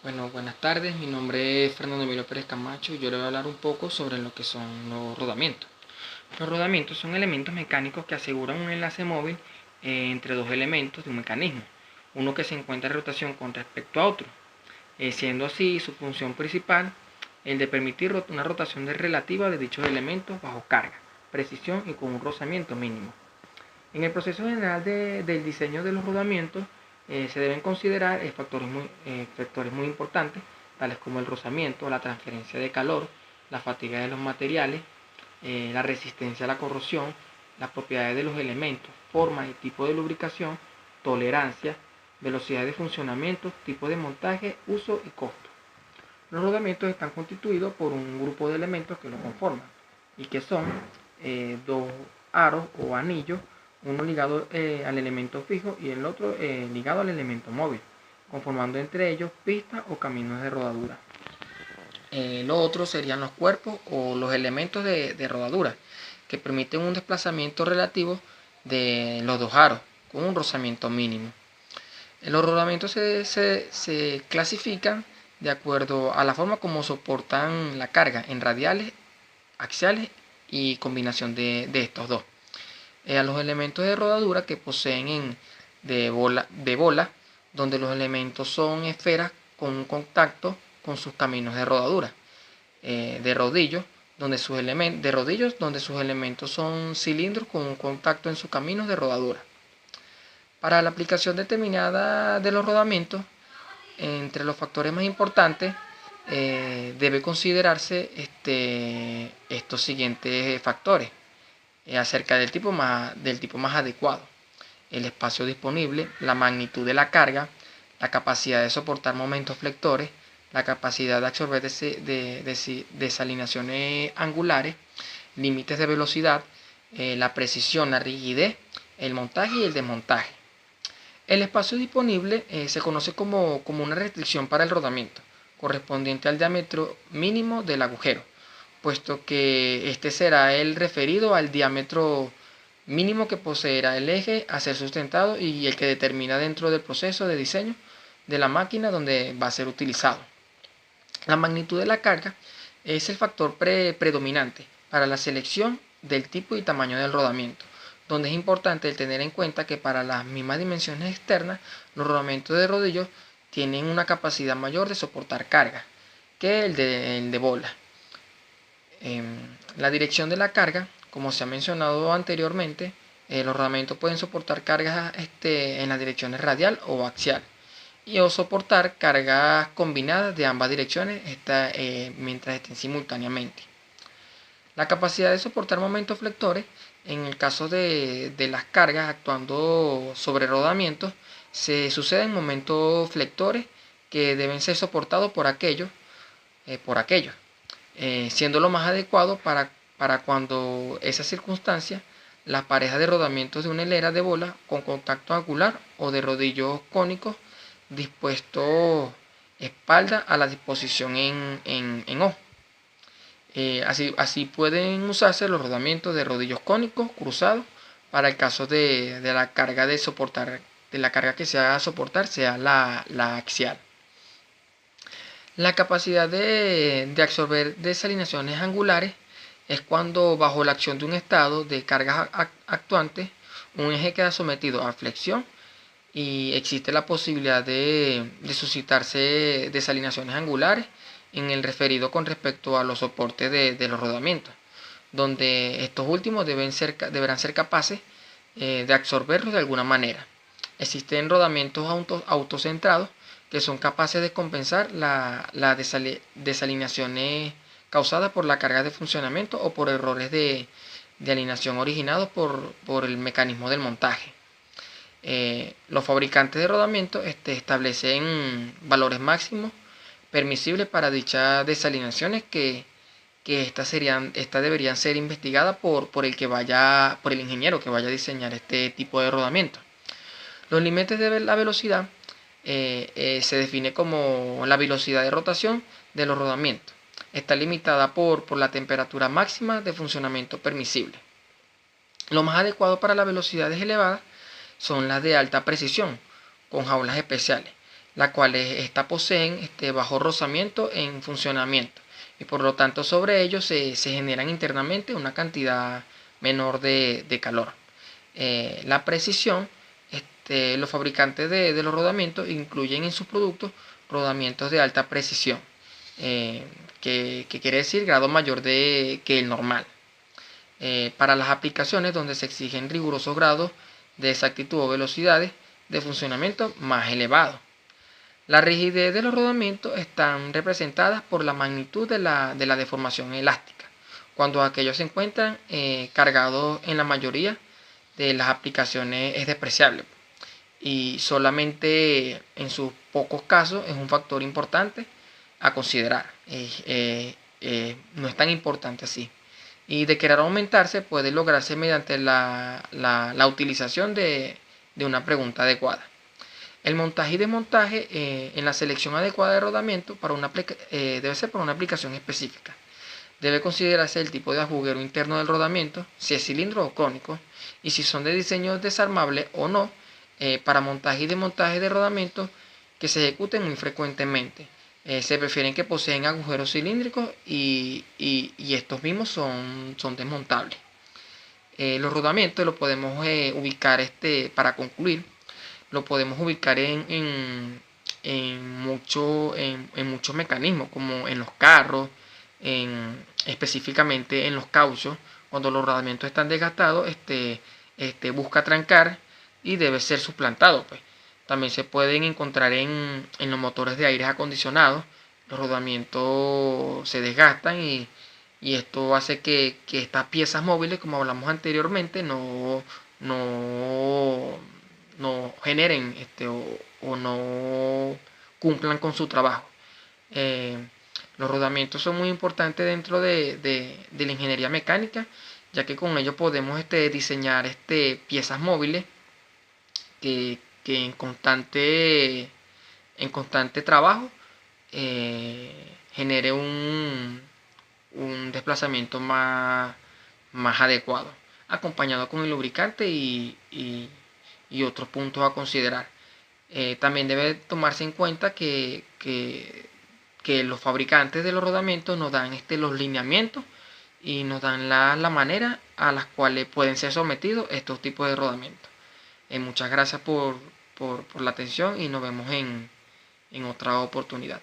Bueno, buenas tardes, mi nombre es Fernando Emilio Pérez Camacho y yo le voy a hablar un poco sobre lo que son los rodamientos. Los rodamientos son elementos mecánicos que aseguran un enlace móvil entre dos elementos de un mecanismo, uno que se encuentra en rotación con respecto a otro, siendo así su función principal el de permitir una rotación relativa de dichos elementos bajo carga, precisión y con un rozamiento mínimo. En el proceso general del diseño de los rodamientos se deben considerar factores muy importantes, tales como el rozamiento, la transferencia de calor, la fatiga de los materiales, la resistencia a la corrosión, las propiedades de los elementos, forma y tipo de lubricación, tolerancia, velocidad de funcionamiento, tipo de montaje, uso y costo. Los rodamientos están constituidos por un grupo de elementos que lo conforman y que son dos aros o anillos, uno ligado al elemento fijo y el otro ligado al elemento móvil, conformando entre ellos pistas o caminos de rodadura. Lo otro serían los cuerpos o los elementos de rodadura, que permiten un desplazamiento relativo de los dos aros, con un rozamiento mínimo. Los rodamientos se clasifican de acuerdo a la forma como soportan la carga en radiales, axiales y combinación de estos dos. A los elementos de rodadura que poseen de bola, donde los elementos son esferas con un contacto con sus caminos de rodadura. De rodillos, donde sus elementos son cilindros con un contacto en sus caminos de rodadura. Para la aplicación determinada de los rodamientos, entre los factores más importantes debe considerarse estos siguientes factores acerca del tipo más adecuado: el espacio disponible, la magnitud de la carga, la capacidad de soportar momentos flectores, la capacidad de absorber desalineaciones angulares, límites de velocidad, la precisión, la rigidez, el montaje y el desmontaje. El espacio disponible se conoce como una restricción para el rodamiento, correspondiente al diámetro mínimo del agujero, puesto que este será el referido al diámetro mínimo que poseerá el eje a ser sustentado y el que determina dentro del proceso de diseño de la máquina donde va a ser utilizado. La magnitud de la carga es el factor predominante para la selección del tipo y tamaño del rodamiento, donde es importante el tener en cuenta que para las mismas dimensiones externas, los rodamientos de rodillos tienen una capacidad mayor de soportar carga que el de bola. La dirección de la carga, como se ha mencionado anteriormente, los rodamientos pueden soportar cargas en las direcciones radial o axial o soportar cargas combinadas de ambas direcciones mientras estén simultáneamente. La capacidad de soportar momentos flectores, en el caso de las cargas actuando sobre rodamientos, se suceden momentos flectores que deben ser soportados por aquellos, siendo lo más adecuado para cuando esa circunstancia, las parejas de rodamientos de una hilera de bola con contacto angular o de rodillos cónicos dispuestos espalda a la disposición en O. Así pueden usarse los rodamientos de rodillos cónicos cruzados para el caso de la carga la carga que se haga a soportar sea la axial. La capacidad de absorber desalineaciones angulares es cuando, bajo la acción de un estado de cargas actuantes, un eje queda sometido a flexión y existe la posibilidad de suscitarse desalineaciones angulares en el referido con respecto a los soportes de los rodamientos, donde estos últimos deberán ser capaces de absorberlos de alguna manera. Existen rodamientos autocentrados que son capaces de compensar las desalineaciones causadas por la carga de funcionamiento o por errores de alineación originados por el mecanismo del montaje. Los fabricantes de rodamientos establecen valores máximos permisibles para dichas desalineaciones que estas deberían ser investigadas por el ingeniero que vaya a diseñar este tipo de rodamiento. Los límites de la velocidad se define como la velocidad de rotación de los rodamientos. Está limitada por la temperatura máxima de funcionamiento permisible. Lo más adecuado para las velocidades elevadas son las de alta precisión, con jaulas especiales. las cuales poseen bajo rozamiento en funcionamiento, y por lo tanto sobre ellos se generan internamente una cantidad menor de calor. La precisión, los fabricantes de los rodamientos incluyen en sus productos rodamientos de alta precisión, que quiere decir grado mayor que el normal, para las aplicaciones donde se exigen rigurosos grados de exactitud o velocidades de funcionamiento más elevados. La rigidez de los rodamientos están representadas por la magnitud de la deformación elástica, cuando aquellos se encuentran cargados. En la mayoría de las aplicaciones es despreciable, y solamente en sus pocos casos es un factor importante a considerar. No es tan importante así. Y de querer aumentarse puede lograrse mediante la utilización de una pregunta adecuada. El montaje y desmontaje en la selección adecuada de rodamiento debe ser para una aplicación específica. Debe considerarse el tipo de agujero interno del rodamiento, si es cilindro o cónico, y si son de diseño desarmable o no, para montaje y desmontaje de rodamientos que se ejecuten muy frecuentemente. Se prefieren que poseen agujeros cilíndricos y estos mismos son desmontables. Los rodamientos los podemos ubicar, para concluir, lo podemos ubicar en muchos mecanismos, como en los carros, específicamente en los cauchos. Cuando los rodamientos están desgastados, busca trancar y debe ser suplantado, pues. También se pueden encontrar en los motores de aire acondicionados. Los rodamientos se desgastan y esto hace que estas piezas móviles, como hablamos anteriormente, no generen o no cumplan con su trabajo. Los rodamientos son muy importantes dentro de la ingeniería mecánica, ya que con ellos podemos diseñar piezas móviles que en constante trabajo genere un desplazamiento más adecuado, acompañado con el lubricante y otros puntos a considerar. También debe tomarse en cuenta que los fabricantes de los rodamientos nos dan los lineamientos y nos dan la manera a las cuales pueden ser sometidos estos tipos de rodamientos. Muchas gracias por la atención y nos vemos en otra oportunidad.